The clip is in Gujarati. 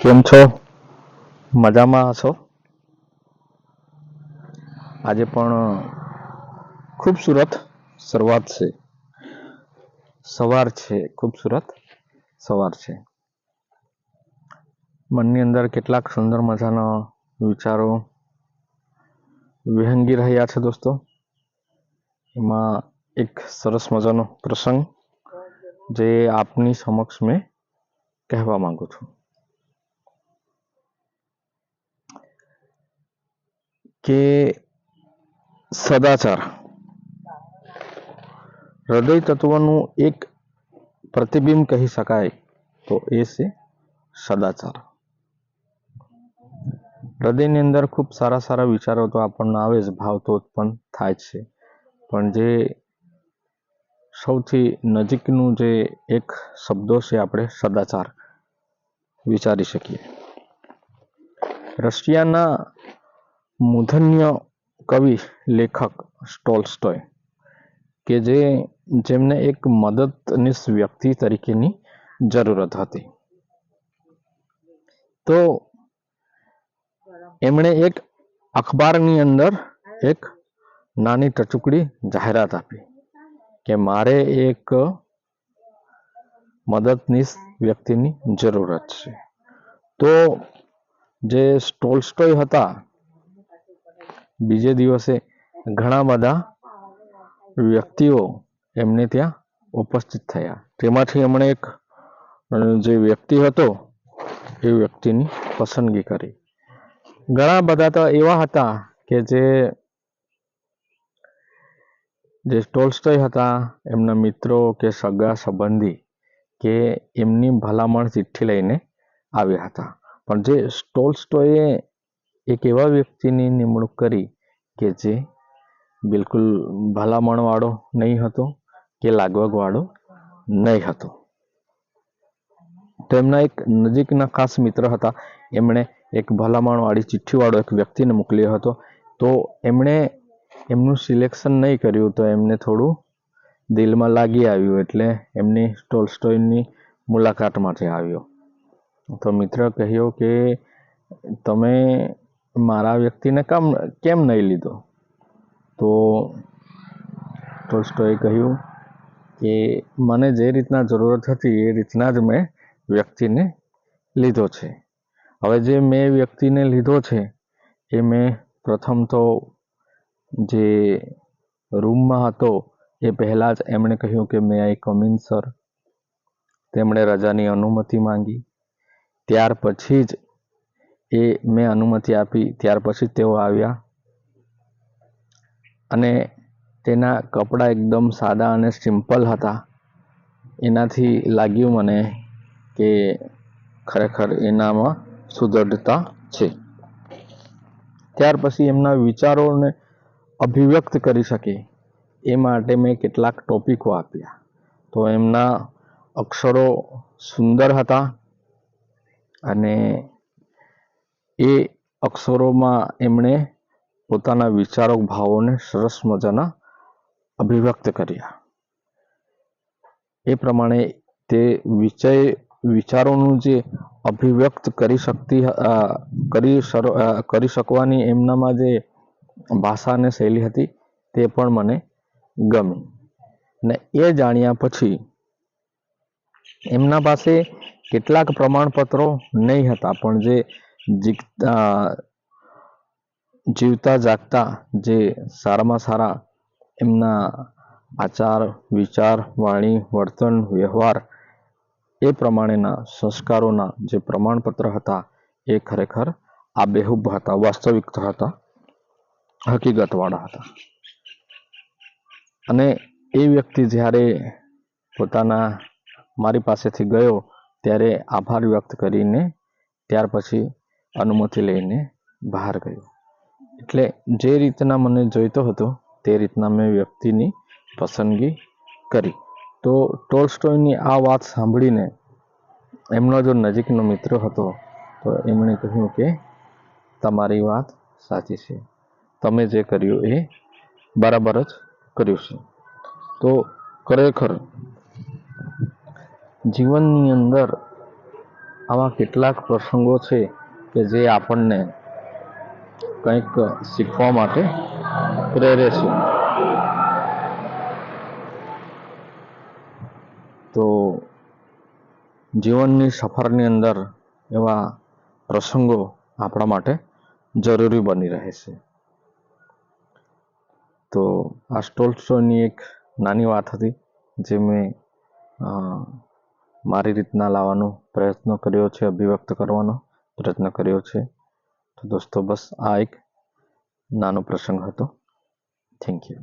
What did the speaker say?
કેમ છો? મજામાં હશો? આજે પણ ખૂબસૂરત શરૂઆત છે. સવાર છે, ખૂબસૂરત સવાર છે. મનની અંદર કેટલાક સુંદર મજાના વિચારો વિહંગી રહ્યા છે દોસ્તો. એમાં એક સરસ મજાનો પ્રસંગ જે આપની સમક્ષ મેં કહેવા માંગુ છું કે સદાચાર હૃદય તત્વનું એક પ્રતિબિંબ કહી શકાય તો એ છે સદાચાર. હૃદયની અંદર ખૂબ સારા સારા વિચારો તો આપણને આવે જ, ભાવ તો ઉત્પન્ન થાય જ છે, પણ જે સૌથી નજીકનું જે એક શબ્દો છે આપણે સદાચાર વિચારી શકીએ. રશિયાના મૂર્ધન્ય કવિ લેખક ટોલ્સ્ટોય કે જેમને એક મદદનીશ વ્યક્તિ તરીકેની જરૂરત હતી, તો એમણે એક અખબારની અંદર એક નાની ટચુકડી જાહેરાત આપી કે મારે એક મદદનીશ વ્યક્તિની જરૂરત છે. તો જે ટોલ્સ્ટોય હતા, બીજે દિવસે ઘણા બધા વ્યક્તિઓ એમને ત્યાં ઉપસ્થિત થયા. તેમાંથી એમણે એક જે વ્યક્તિ હતો એ વ્યક્તિની પસંદગી કરી. ઘણા બધા તો એવા હતા કે જે ટોલ્સ્ટોય હતા, એમના મિત્રો કે સગા સંબંધી કે એમની ભલામણ ચિઠ્ઠી લઈને આવ્યા હતા. પણ જે ટોલ્સ્ટોયે એક એવા વ્યક્તિની નિમણૂક કરી કે જે બિલકુલ ભલામણ વાળો નહીં હતો કે લાગવગ વાળો નહીં હતો. તો એમના એક નજીકના ખાસ મિત્ર હતા, એમણે એક ભલામણ વાળી ચિઠ્ઠી વાળો એક વ્યક્તિને મોકલ્યો હતો. તો એમણે એમનું સિલેક્શન નહીં કર્યું, તો એમને થોડું દિલમાં લાગી આવ્યું, એટલે એમની ટોલ્સ્ટોયની મુલાકાત માટે આવ્યો. તો મિત્ર કહ્યો કે તમે મારા વ્યક્તિને કેમ નહીં લીધો? તો ટોલ્સ્ટોયે કહ્યું કે મને જે રીતના જરૂરત હતી એ રીતના જ મેં વ્યક્તિને લીધો છે. હવે જે મેં વ્યક્તિને લીધો છે એ મેં પ્રથમ તો જે રૂમમાં હતો એ પહેલાં જ એમણે કહ્યું કે મે આઈ કમ ઇન સર. તેમણે રજાની અનુમતિ માંગી. ત્યાર પછી જ મેં અનુમતિ આપી, ત્યાર પછી તેઓ આવ્યા અને તેના કપડાં એકદમ સાદા અને સિમ્પલ હતા. એનાથી લાગ્યું મને કે ખરેખર એનામાં સુદૃઢતા છે. ત્યાર પછી એમના વિચારોને અભિવ્યક્ત કરી શકે એ માટે મેં કેટલાક ટોપિકો આપ્યા. તો એમના અક્ષરો સુંદર હતા અને એ અક્ષરોમાં એમણે પોતાના વિચારો, ભાવોને સરસ મજાના અભિવ્યક્ત કર્યા. એ પ્રમાણે તે વિચારોનું જે અભિવ્યક્ત કરી શકવાની એમનામાં જે ભાષા અને શૈલી હતી તે પણ મને ગમી. ને એ જાણ્યા પછી એમના પાસે કેટલાક પ્રમાણપત્રો નહીં હતા, પણ જે જીવતા જાગતા જે સારામાં સારા એમના આચાર, વિચાર, વાણી, વર્તન, વ્યવહાર એ પ્રમાણેના સંસ્કારોના જે પ્રમાણપત્ર હતા એ ખરેખર આબેહૂબ હતા, વાસ્તવિક હતા, હકીકતવાળા હતા. અને એ વ્યક્તિ જ્યારે પોતાના મારી પાસેથી ગયો ત્યારે આભાર વ્યક્ત કરીને ત્યાર પછી અનુમતિ લઈને બહાર ગયો. એટલે જે રીતના મને જોઈતો હતો તે રીતના મેં વ્યક્તિની પસંદગી કરી. તો ટોલ્સ્ટોયની આ વાત સાંભળીને એમનો જો નજીકનો મિત્ર હતો તો એમણે કહ્યું કે તમારી વાત સાચી છે, તમે જે કર્યું એ બરાબર જ કર્યું છે. તો ખરેખર જીવનની અંદર આવા કેટલાક પ્રસંગો છે કે જે આપણને કંઈક શીખવા માટે પ્રેરે છે. તો જીવનની સફરની અંદર એવા પ્રસંગો આપણા માટે જરૂરી બની રહે છે. તો આ ટોલ્સ્ટોયની એક નાની વાત હતી જે મેં મારી રીતના લાવવાનો પ્રયત્ન કર્યો છે, અભિવ્યક્ત કરવાનો પ્રયત્ન કર્યો છે. તો દોસ્તો બસ આ એક નાનો પ્રસંગ હતો. Thank you.